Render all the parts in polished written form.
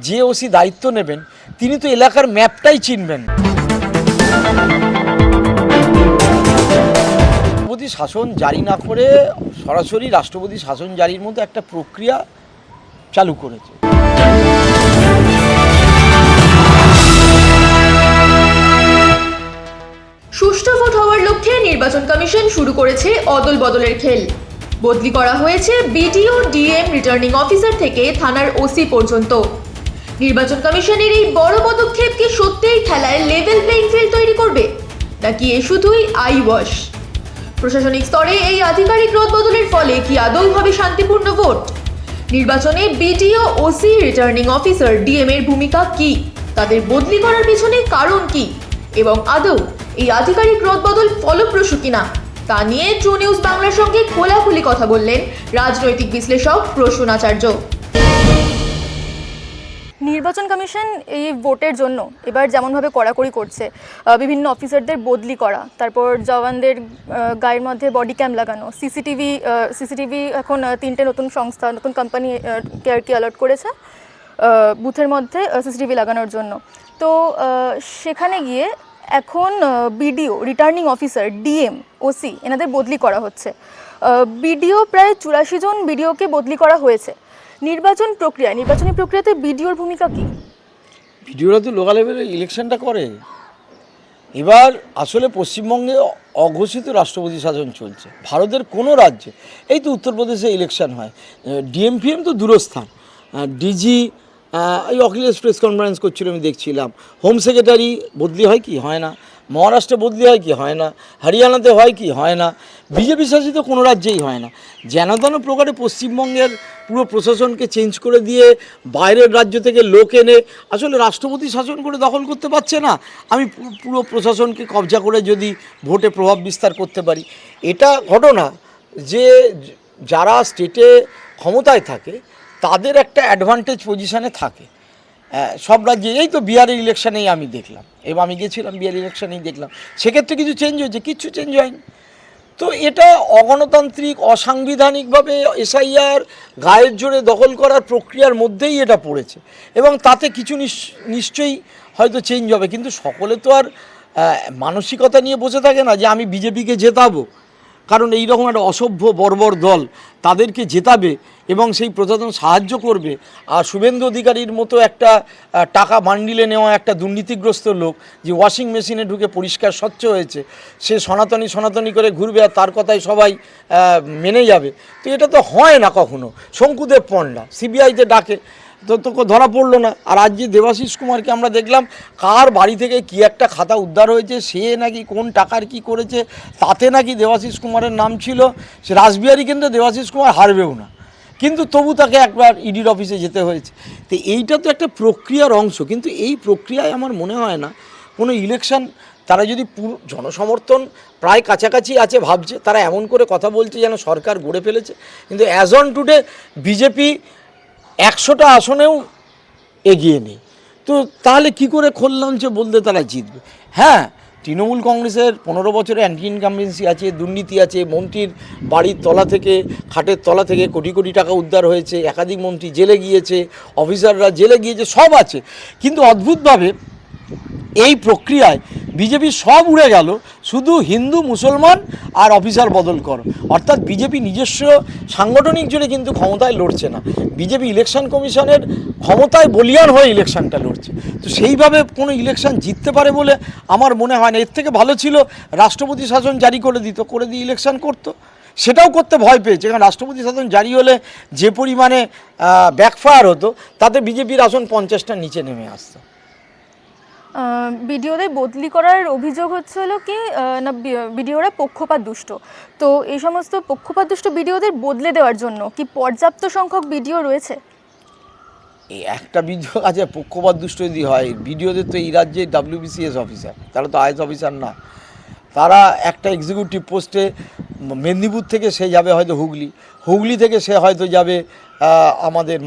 যে ওসি দায়িত্ব নেবেন তিনি তো এলাকার ম্যাপটাই চিনবেন। রাষ্ট্রপতি শাসন জারি না করে সরাসরি রাষ্ট্রপতি শাসন জারির মধ্যে একটা প্রক্রিয়া চালু করেছে। সুষ্ঠু ভোট হওয়ার লক্ষ্যে নির্বাচন কমিশন শুরু করেছে অদল বদলের খেল। বদলি করা হয়েছে বিডিও, ডিএম, রিটার্নিং অফিসার থেকে থানার ওসি পর্যন্ত। নির্বাচন কমিশনের এই বড় পদক্ষেপ কি সত্যিই খেলায় লেভেল প্লেইং ফিল্ড তৈরি করবে, নাকি এ শুধুই আই ওয়াশ? প্রশাসনিক স্তরে এই আধিকারিক রদবদলের ফলে কি আদৌ হবে শান্তিপূর্ণ ভোট? নির্বাচনে BDO, OC, returning officer, DM এর ভূমিকা কি? তাদের বদলি করার পিছনে কারণ কি? এবং আদৌ এই আধিকারিক রদবদল ফলপ্রসূ কিনা তা নিয়ে ট্রু নিউজ বাংলার সঙ্গে খোলাখুলি কথা বললেন রাজনৈতিক বিশ্লেষক প্রসূন আচার্য। নির্বাচন কমিশন এই ভোটের জন্য এবার যেমনভাবে কড়াকড়ি করছে, বিভিন্ন অফিসারদের বদলি করা, তারপর জওয়ানদের গায়ের মধ্যে বডি ক্যাম লাগানো, সিসিটিভি এখন 3টে নতুন সংস্থা, নতুন কোম্পানি কি অ্যালার্ট করেছে বুথের মধ্যে সিসিটিভি লাগানোর জন্য। তো সেখানে গিয়ে এখন BDO, returning officer, DM, OC এনাদের বদলি করা হচ্ছে। বিডিও প্রায় 84 জন বিডিওকে বদলি করা হয়েছে। নির্বাচনী প্রক্রিয়াতে বিডিওর ভূমিকা কি? বিডিওরা তো লোকাল লেভেলে ইলেকশনটা করে। এবার আসলে পশ্চিমবঙ্গে অঘোষিত রাষ্ট্রপতি শাসন চলছে। ভারতের কোনো রাজ্যে, এই তো উত্তরপ্রদেশে ইলেকশন হয়, ডিএমপিএম তো দূরস্থান, ডিজি এই অখিলেশ প্রেস কনফারেন্স করছিল আমি দেখছিলাম, হোম সেক্রেটারি বদলি হয় কি? হয় না। মহারাষ্ট্রে বদলি হয় কি? হয় না। হরিয়ানাতে হয় কি? হয় না। বিজেপি শাসিত কোনো রাজ্যেই হয় না। যেন তেন প্রকারে পশ্চিমবঙ্গের পুরো প্রশাসনকে চেঞ্জ করে দিয়ে বাইরের রাজ্য থেকে লোক এনে আসলে রাষ্ট্রপতি শাসন করে দখল করতে পারছে না। আমি পুরো প্রশাসনকে কবজা করে যদি ভোটে প্রভাব বিস্তার করতে পারি, এটা ঘটনা যে যারা স্টেটে ক্ষমতায় থাকে তাদের একটা অ্যাডভান্টেজ পজিশানে থাকে সব রাজ্যে। এই তো বিহারের ইলেকশানেই আমি দেখলাম, এবং আমি গেছিলাম বিহার ইলেকশানেই দেখলাম, সেক্ষেত্রে কিছু চেঞ্জ হয়েছে? কিচ্ছু চেঞ্জ হয়নি। তো এটা অগণতান্ত্রিক, অসাংবিধানিকভাবে এসআইআর গায়ের জোরে দখল করার প্রক্রিয়ার মধ্যেই এটা পড়েছে, এবং তাতে কিছু নিশ্চয়ই হয়তো চেঞ্জ হবে। কিন্তু সকলে তো আর মানসিকতা নিয়ে বসে থাকে না যে আমি বিজেপিকে জেতাবো, কারণ এই রকম একটা অসভ্য বর্বর দল তাদেরকে জেতাবে এবং সেই প্রশাসন সাহায্য করবে। আর শুভেন্দু অধিকারীর মতো একটা টাকা বান্ডিলে নেওয়া একটা দুর্নীতিগ্রস্ত লোক যে ওয়াশিং মেশিনে ঢুকে পরিষ্কার স্বচ্ছ হয়েছে, সে সনাতনী করে ঘুরবে আর তার কথাই সবাই মেনে যাবে। তো এটা তো হয় না কখনো। শঙ্কুদেব পণ্ডা সিবিআইতে ডাকে তো ধরা পড়লো না। আর আজ যে দেবাশিস কুমারকে আমরা দেখলাম, কার বাড়ি থেকে কি একটা খাতা উদ্ধার হয়েছে, সে নাকি কোন টাকার কি করেছে, তাতে নাকি দেবাশিস কুমারের নাম ছিল। সে রাসবিহারী কেন্দ্রে দেবাশিস কুমার হারবেও না, কিন্তু তবু তাকে একবার ইডির অফিসে যেতে হয়েছে। তো এইটা তো একটা প্রক্রিয়ার অংশ। কিন্তু এই প্রক্রিয়ায় আমার মনে হয় না কোনো ইলেকশন, তারা যদি পুরো জনসমর্থন প্রায় কাছাকাছি আছে ভাবছে, তারা এমন করে কথা বলছে যেন সরকার গড়ে ফেলেছে। কিন্তু অ্যাজ অন টুডে বিজেপি 100টা আসনেও এগিয়ে নেই। তো তাহলে কি করে খোল লঞ্চে বলতে তারা জিতবে? হ্যাঁ, তৃণমূল কংগ্রেসের 15 বছরে অ্যান্টি ইনকামবেন্সি আছে, দুর্নীতি আছে, মন্ত্রীর বাড়ির তলা থেকে, খাটের তলা থেকে কোটি কোটি টাকা উদ্ধার হয়েছে, একাধিক মন্ত্রী জেলে গিয়েছে, অফিসাররা জেলে গিয়েছে, সব আছে। কিন্তু অদ্ভুতভাবে এই প্রক্রিয়ায় বিজেপি সব উড়ে গেল, শুধু হিন্দু, মুসলমান আর অফিসার বদল করো। অর্থাৎ বিজেপি নিজস্ব সাংগঠনিক জোরে কিন্তু ক্ষমতায় লড়ছে না, বিজেপি ইলেকশন কমিশনের ক্ষমতায় বলিয়ান হয়ে ইলেকশনটা লড়ছে। তো সেইভাবে কোনো ইলেকশন জিততে পারে বলে আমার মনে হয় না। এর থেকে ভালো ছিল রাষ্ট্রপতি শাসন জারি করে দিয়ে ইলেকশন করতো। সেটাও করতে ভয় পেয়েছে, কারণ রাষ্ট্রপতি শাসন জারি হলে যে পরিমাণে ব্যাকফায়ার হতো, তাতে বিজেপির আসন 50টার নিচে নেমে আসতো। বিডিওদের বদলি করার অভিযোগ হচ্ছে হলো কি না, বিডিওরা পক্ষপাত দুষ্ট। তো এই সমস্ত পক্ষপাত দুষ্ট বিডিওদের বদলে দেওয়ার জন্য কি পর্যাপ্ত সংখ্যক বিডিও রয়েছে? এই একটা বিডিও আছে পক্ষপাত দুষ্ট যদি হয়, বিডিওদের তো এই রাজ্যে WBCS অফিসার, তারা তো আইএস অফিসার না। তারা একটা এক্সিকিউটিভ পোস্টে, মেদিনীপুর থেকে সে যাবে হয়তো হুগলি থেকে সে হয়তো যাবে আমাদের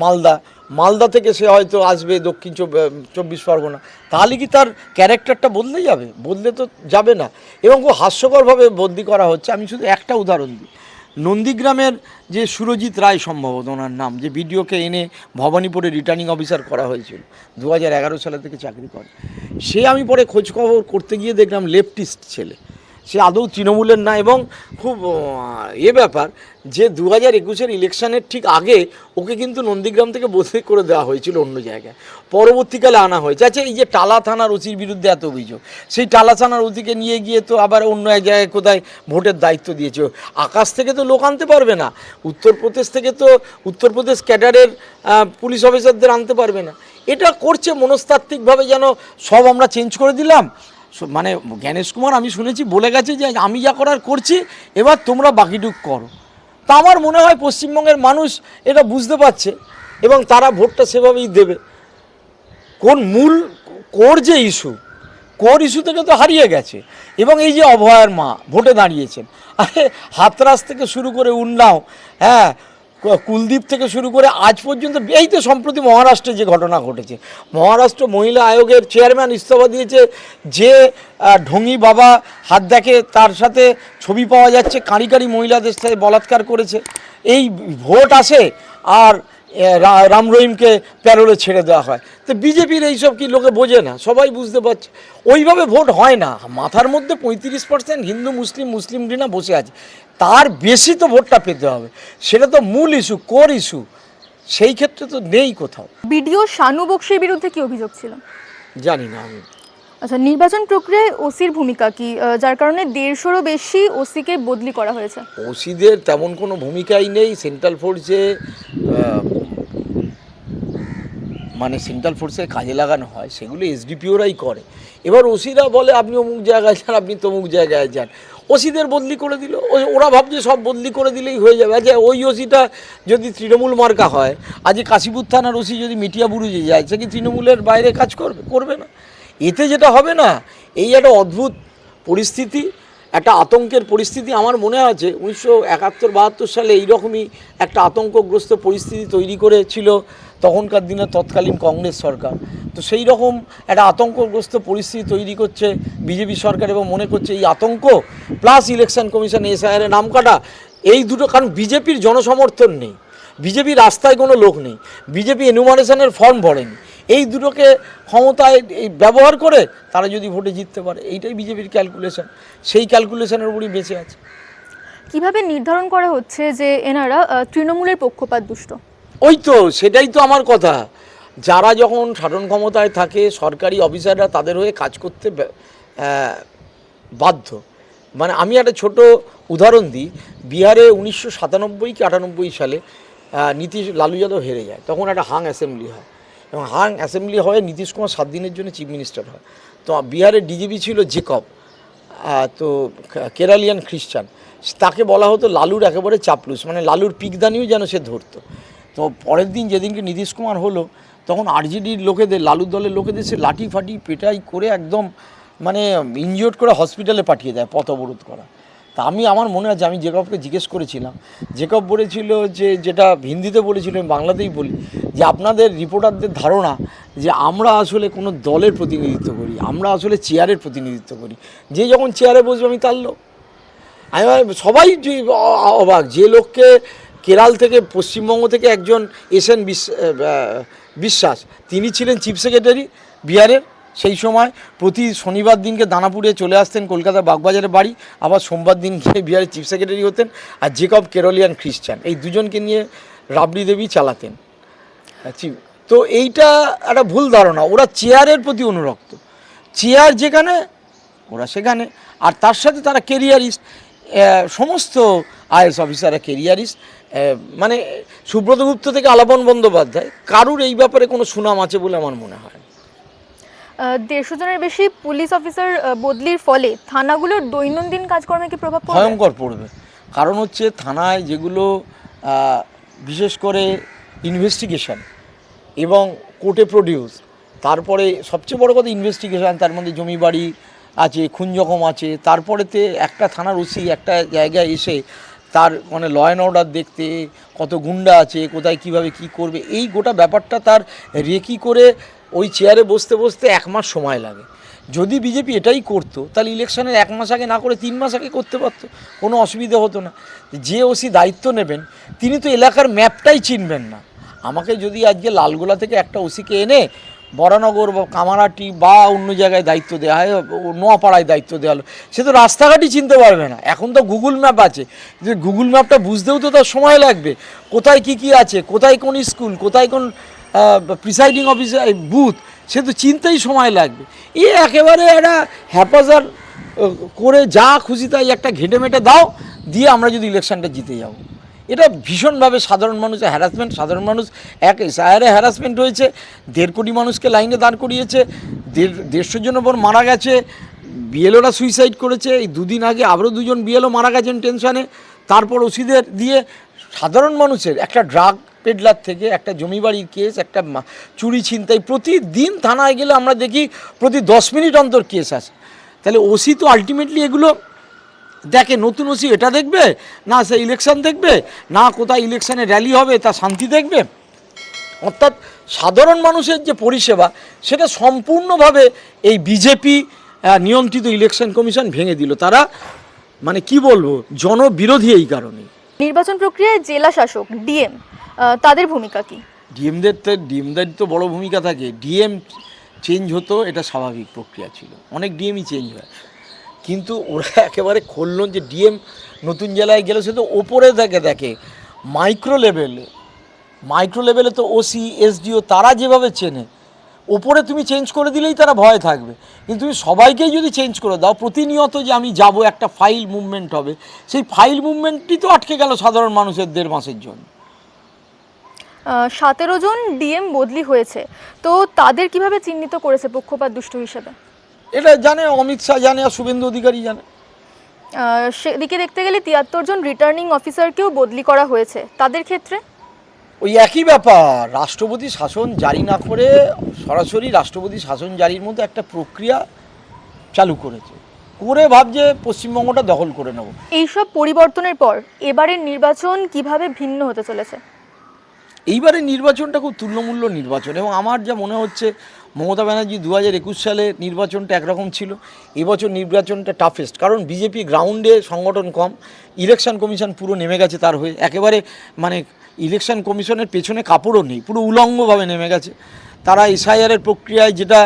মালদা থেকে সে হয়তো আসবে দক্ষিণ 24 পরগনা। তাহলে কি তার ক্যারেক্টারটা বদলে যাবে? বদলে তো যাবে না। এবং খুব হাস্যকরভাবে বদলি করা হচ্ছে। আমি শুধু একটা উদাহরণ দিই, নন্দীগ্রামের যে সুরজিৎ রায় সম্ভবত ওনার নাম, যে বিডিওকে এনে ভবানীপুরে রিটার্নিং অফিসার করা হয়েছিল, 2011 সালে থেকে চাকরি করে, সে আমি পরে খোঁজখবর করতে গিয়ে দেখলাম লেফটিস্ট ছেলে, সে আদৌ তৃণমূলের না। এবং খুব ব্যাপার যে 2021 ইলেকশনের ঠিক আগে ওকে কিন্তু নন্দীগ্রাম থেকে বদলি করে দেওয়া হয়েছিল অন্য জায়গায়, পরবর্তীকালে আনা হয়েছে। আচ্ছা, এই যে টালা থানার ওসির বিরুদ্ধে এত অভিযোগ, সেই টালা থানার ওসিকে নিয়ে গিয়ে তো আবার অন্য এক জায়গায় কোথায় ভোটের দায়িত্ব দিয়েছে। আকাশ থেকে তো লোক আনতে পারবে না, উত্তরপ্রদেশ থেকে তো উত্তরপ্রদেশ ক্যাডারের পুলিশ অফিসারদের আনতে পারবে না। এটা করছে মনস্তাত্ত্বিকভাবে, যেন সব আমরা চেঞ্জ করে দিলাম। মানে জ্ঞানেশ কুমার আমি শুনেছি বলে গেছে যে আমি যা করার করছি, এবার তোমরা বাকিটুক করো। তা আমার মনে হয় পশ্চিমবঙ্গের মানুষ এটা বুঝতে পারছে এবং তারা ভোটটা সেভাবেই দেবে। কোর যে ইস্যু থেকে তো হারিয়ে গেছে। এবং এই যে অভয়ার মা ভোটে দাঁড়িয়েছেন, আরে হাতরাস থেকে শুরু করে উন্নাও, হ্যাঁ, কুলদীপ থেকে শুরু করে আজ পর্যন্ত, এই তো সম্প্রতি মহারাষ্ট্রে যে ঘটনা ঘটেছে, মহারাষ্ট্র মহিলা আয়োগের চেয়ারম্যান ইস্তফা দিয়েছে, যে ঢঙ্গি বাবা হাত দেখে তার সাথে ছবি পাওয়া যাচ্ছে, কাঁড়ি কাঁড়ি মহিলাদের সাথে বলাৎকার করেছে। এই ভোট আসে আর রাম রহিমকে প্যারোলে ছেড়ে দেওয়া হয়। তো বিজেপির এইসব কি লোকে বোঝে না? সবাই বুঝতে পারছে ওইভাবে ভোট হয় না। মাথার মধ্যে 35% হিন্দু মুসলিম ঘৃণা বসে আছে, তার বেশি তো ভোটটা পেতে হবে, সেটা তো মূল ইস্যু, কোর ইস্যু, সেই ক্ষেত্রে তো নেই কোথাও। বিডিও শানু বক্সির বিরুদ্ধে কি অভিযোগ ছিল জানি না আমি। আচ্ছা, নির্বাচন প্রক্রিয়ায় ওসির ভূমিকা কি, যার কারণে 150-রও বেশি ওসিকে বদলি করা হয়েছে? ওসিদের তেমন কোনো ভূমিকাই নেই। সেন্ট্রাল ফোর্সে মানে সেন্ট্রাল ফোর্সে কাজে লাগানো হয়, সেগুলো এসডিপিওরাই করে। এবার ওসিরা বলে আপনি অমুক জায়গায় যান, আপনি তমুক জায়গায় যান, ওসিদের বদলি করে দিল। ওরা ভাবছে সব বদলি করে দিলেই হয়ে যাবে। আচ্ছা, ওই ওসিটা যদি তৃণমূল মার্কা হয়, আজকে কাশীপুর থানার ওসি যদি মিটিয়া বুরুজে যায়, সে কি তৃণমূলের বাইরে কাজ করবে না? এতে যেটা হবে না, এই একটা অদ্ভুত পরিস্থিতি, একটা আতঙ্কের পরিস্থিতি। আমার মনে আছে 1971-72 সালে এইরকমই একটা আতঙ্কগ্রস্ত পরিস্থিতি তৈরি করেছিল তখনকার দিনে তৎকালীন কংগ্রেস সরকার। তো সেই রকম একটা আতঙ্কগ্রস্ত পরিস্থিতি তৈরি করছে বিজেপি সরকার, এবং মনে করছে এই আতঙ্ক প্লাস ইলেকশন কমিশন এসআইআর নাম কাটা, এই দুটো, কারণ বিজেপির জনসমর্থন নেই, বিজেপি রাস্তায় কোনো লোক নেই, বিজেপি এনুমারেশনের ফর্ম ভরেনি, এই দুটোকে ক্ষমতায় ব্যবহার করে তারা যদি ভোটে জিততে পারে, এইটাই বিজেপির ক্যালকুলেশন, সেই ক্যালকুলেশনের উপরই বেঁচে আছে। কিভাবে নির্ধারণ করা হচ্ছে যে এনারা তৃণমূলের পক্ষপাত দুষ্ট? ওই তো, সেটাই তো আমার কথা। যারা যখন শাসন ক্ষমতায় থাকে, সরকারি অফিসাররা তাদের হয়ে কাজ করতে বাধ্য। মানে আমি একটা ছোট উদাহরণ দিই, বিহারে 1997 কি 98 সালে লালু যাদব হেরে যায়, তখন একটা হাং অ্যাসেম্বলি হয়, এবং হাং অ্যাসেম্বলি হয়ে নীতিশ কুমার 7 দিনের জন্য চিফ মিনিস্টার হয়। তো বিহারের ডিজিপি ছিল জেকব, তো কেরালিয়ান খ্রিস্টান, তাকে বলা হতো লালুর একেবারে চাপলুস, মানে লালুর পিকদানিও যেন সে ধরতো। তো পরের দিন যেদিনকে নীতিশ কুমার হলো, তখন আরজেডির লোকেদের, লালুর দলের লোকেদের সে লাঠি ফাটি পেটাই করে একদম মানে ইনজিওর্ড করে হসপিটালে পাঠিয়ে দেয়, পথ অবরোধ করা। তা আমার মনে আছে, আমি জেকবকে জিজ্ঞেস করেছিলাম, জেকব বলেছিল যে, যেটা হিন্দিতে বলেছিল আমি বাংলাতেই বলি, যে আপনাদের রিপোর্টারদের ধারণা যে আমরা আসলে কোনো দলের প্রতিনিধিত্ব করি, আমরা আসলে চেয়ারের প্রতিনিধিত্ব করি, যে যখন চেয়ারে বসবে আমি তার লোক। আমি সবাই অবাক, যে লোককে কেরাল থেকে, পশ্চিমবঙ্গ থেকে একজন এসেন বিশ্বাস, তিনি ছিলেন চিফ সেক্রেটারি বিহারের সেই সময়। প্রতি শনিবার দিনকে দানাপুরে চলে আসতেন, কলকাতা বাগবাজারে বাড়ি, আবার সোমবার দিনকে বিহারের চিফ সেক্রেটারি হতেন। আর জেকব কেরলিয়ান খ্রিস্টান, এই দুজনকে নিয়ে রাবড়ি দেবী চালাতেন। তো এইটা একটা ভুল ধারণা, ওরা চেয়ারের প্রতি অনুরক্ত, চেয়ার যেখানে ওরা সেখানে। আর তার সাথে তারা কেরিয়ারিস্ট, সমস্ত আইএস অফিসাররা কেরিয়ারিস্ট। মানে সুব্রত গুপ্ত থেকে আলাপন বন্দ্যোপাধ্যায়, কারুর এই ব্যাপারে কোনো সুনাম আছে বলে আমার মনে হয়। 150 জনের বেশি পুলিশ অফিসার বদলির ফলে থানাগুলোর দৈনন্দিন কাজকর্মে কি প্রভাব পড়বে? ভয়ঙ্কর পড়বে। কারণ হচ্ছে থানায় যেগুলো বিশেষ করে ইনভেস্টিগেশন এবং কোর্টে প্রডিউস, তারপরে সবচেয়ে বড় কথা ইনভেস্টিগেশন, তার মধ্যে জমি বাড়ি আছে, খুন জখম আছে, তারপরেতে একটা থানার ওসি একটা জায়গায় এসে তার মানে ল অ্যান্ড অর্ডার দেখতে, কত গুন্ডা আছে, কোথায় কিভাবে কি করবে, এই গোটা ব্যাপারটা তার রেকি করে ওই চেয়ারে বসতে বসতে 1 মাস সময় লাগে। যদি বিজেপি এটাই করতো তাহলে ইলেকশনের 1 মাস আগে না করে 3 মাস আগে করতে পারতো, কোনো অসুবিধা হতো না। যে ওসি দায়িত্ব নেবেন তিনি তো এলাকার ম্যাপটাই চিনবেন না। আমাকে যদি আজকে লালগোলা থেকে একটা ওসিকে এনে বরানগর বা কামারহাটি বা অন্য জায়গায় দায়িত্ব দেওয়া হয়, নোয়াপাড়ায় দায়িত্ব দেওয়া হলো, সে তো রাস্তাঘাটই চিনতে পারবে না। এখন তো গুগল ম্যাপ আছে, যে গুগল ম্যাপটা বুঝতেও তো তার সময় লাগবে, কোথায় কি আছে, কোথায় কোন স্কুল, কোথায় কোন প্রিসাইডিং অফিসার বুথ, সে তো চিনতেই সময় লাগবে। একেবারে একটা হ্যাপাজার করে যা খুশি তাই একটা ঘেটে মেটে দাও, দিয়ে আমরা যদি ইলেকশনটা জিতে যাব। এটা ভীষণভাবে সাধারণ মানুষের হ্যারাসমেন্ট। সাধারণ মানুষ এক এসআইআরে হ্যারাসমেন্ট হয়েছে, 1.5 কোটি মানুষকে লাইনে দাঁড় করিয়েছে, 150 জনের ওপর মারা গেছে, বিএলওরা সুইসাইড করেছে। এই 2 দিন আগে আরও 2 জন বিএলও মারা গেছেন টেনশনে। তারপর ওসিদের দিয়ে সাধারণ মানুষের একটা ড্রাগ পেডলার থেকে একটা জমিবাড়ির কেস, একটা চুরি ছিনতাই, প্রতিদিন থানায় গেলে আমরা দেখি প্রতি 10 মিনিট অন্তর কেস আসে। তাহলে ওসি তো আলটিমেটলি এগুলো দেখে। নতুন ওসি এটা দেখবে না, সে ইলেকশন দেখবে না, কোথায় ইলেকশনে র্যালি হবে তা শান্তি দেখবে। অর্থাৎ সাধারণ মানুষের যে পরিষেবা সেটা সম্পূর্ণভাবে এই বিজেপি নিয়ন্ত্রিত ইলেকশন কমিশন ভেঙে দিল। তারা মানে কি বলবো, জনবিরোধী এই কারণে। নির্বাচন প্রক্রিয়ায় জেলা শাসক ডিএম তাদের ভূমিকা কি? ডিএমদের তো বড় ভূমিকা থাকে। ডিএম চেঞ্জ হতো, এটা স্বাভাবিক প্রক্রিয়া ছিল, অনেক ডিএমই চেঞ্জ হয়, কিন্তু ওরা একেবারে খুলল যে ডিএম নতুন জেলায় গেলে সে তো ওপরে দেখে মাইক্রো লেভেলে তো ওসি এসডিও তারা যেভাবে চেনে, ওপরে তুমি চেঞ্জ করে দিলেই তারা ভয় থাকবে। কিন্তু তুমি সবাইকেই যদি চেঞ্জ করে দাও, প্রতিনিয়ত যে আমি যাব একটা ফাইল মুভমেন্ট হবে, সেই ফাইল মুভমেন্টই তো আটকে গেল সাধারণ মানুষের 1.5 মাসের জন্য। 17 জন ডিএম বদলি হয়েছে, তো তাদের কিভাবে চিহ্নিত করেছে পক্ষপাত দুষ্ট হিসেবে? এটা জানে অমিত শাহ জানে, আর শুভেন্দু অধিকারী জানে। সেদিকে দেখতে গেলে 73 জন রিটার্নিং অফিসারকেও বদলি করা হয়েছে, তাদের ক্ষেত্রে ওই একই ব্যাপার। রাষ্ট্রপতি শাসন জারি না করে সরাসরি রাষ্ট্রপতি শাসন জারির মধ্যে একটা প্রক্রিয়া চালু করে ভাবছে পশ্চিমবঙ্গটা দখল করে নেব। এইসব পরিবর্তনের পর এবারের নির্বাচন কিভাবে ভিন্ন হতে চলেছে? এইবারের নির্বাচনটা খুব তুল্যমূল্য নির্বাচন, এবং আমার যা মনে হচ্ছে মমতা ব্যানার্জি 2021 সালে নির্বাচনটা একরকম ছিল, এবছর নির্বাচনটা টাফেস্ট। কারণ বিজেপি গ্রাউন্ডে সংগঠন কম, ইলেকশন কমিশন পুরো নেমে গেছে তার হয়ে, একেবারে মানে ইলেকশন কমিশনের পেছনে কাপড়ও নেই, পুরো উলঙ্গভাবে নেমে গেছে তারা। এসআইআরের প্রক্রিয়ায় যেটা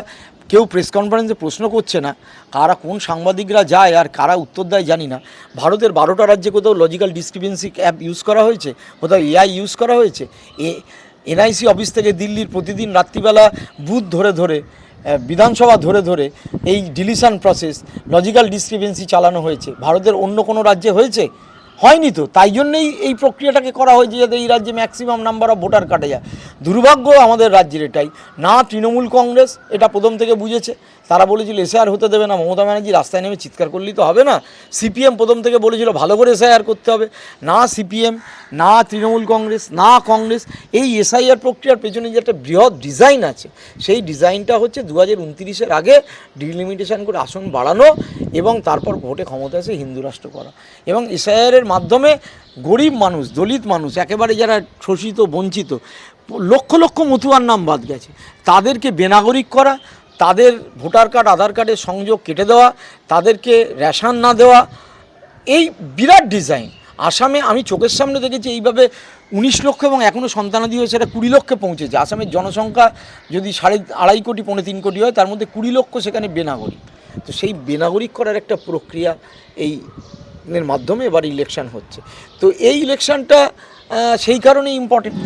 কেউ প্রেস কনফারেন্সে প্রশ্ন করছে না, কারা কোন সাংবাদিকরা যায় আর কারা উত্তর দেয় জানি না। ভারতের 12টা রাজ্যে কোথাও লজিক্যাল ডিসক্রিপেন্সি অ্যাপ ইউজ করা হয়েছে, কোথাও এআই ইউজ করা হয়েছে। এনআইসি অফিস থেকে দিল্লির প্রতিদিন রাত্রিবেলা বুথ ধরে বিধানসভা ধরে এই ডিলিশন প্রসেস লজিক্যাল ডিসক্রিপেন্সি চালানো হয়েছে। ভারতের অন্য কোনো রাজ্যে হয়েছে? হয়নি। তো তাই জন্যেই এই প্রক্রিয়াটাকে করা হয়েছে যাতে এই রাজ্যে ম্যাক্সিমাম নাম্বার অফ ভোটার কাটে যায়। দুর্ভাগ্য আমাদের রাজ্যের এটাই না। তৃণমূল কংগ্রেস এটা প্রথম থেকে বুঝেছে, তারা বলেছিল এসআইআর হতে দেবে না। মমতা ব্যানার্জি রাস্তায় নেমে চিৎকার করলেই তো হবে না। সিপিএম প্রথম থেকে বলেছিল ভালো করে এসআইআর করতে হবে। না সিপিএম, না তৃণমূল কংগ্রেস, না কংগ্রেস। এই এসআইআর প্রক্রিয়ার পেছনে যে একটা বৃহৎ ডিজাইন আছে, সেই ডিজাইনটা হচ্ছে 2029-এর আগে ডিলিমিটেশন করে আসন বাড়ানো এবং তারপর ভোটে ক্ষমতা এসে হিন্দু রাষ্ট্র করা। এবং এসআইআরের মাধ্যমে গরিব মানুষ, দলিত মানুষ, একেবারে যারা শোষিত বঞ্চিত লক্ষ লক্ষ মতুয়ার নাম বাদ গেছে, তাদেরকে বেনাগরিক করা, তাদের ভোটার কার্ড আধার কার্ডের সংযোগ কেটে দেওয়া, তাদেরকে রেশন না দেওয়া, এই বিরাট ডিজাইন। আসামে আমি চোখের সামনে দেখেছি এইভাবে 19 লক্ষ এবং এখনও সন্তানাদি হয়ে সেটা 20 লক্ষে পৌঁছেছে। আসামের জনসংখ্যা যদি 2.5 কোটি 3.25 কোটি হয়, তার মধ্যে 20 লক্ষ সেখানে বেনাগরিক। তো সেই বেনাগরিক করার একটা প্রক্রিয়া এই এর মাধ্যমে এবার ইলেকশন হচ্ছে। তো এই ইলেকশনটা সেই কারণেই ইম্পর্টেন্ট।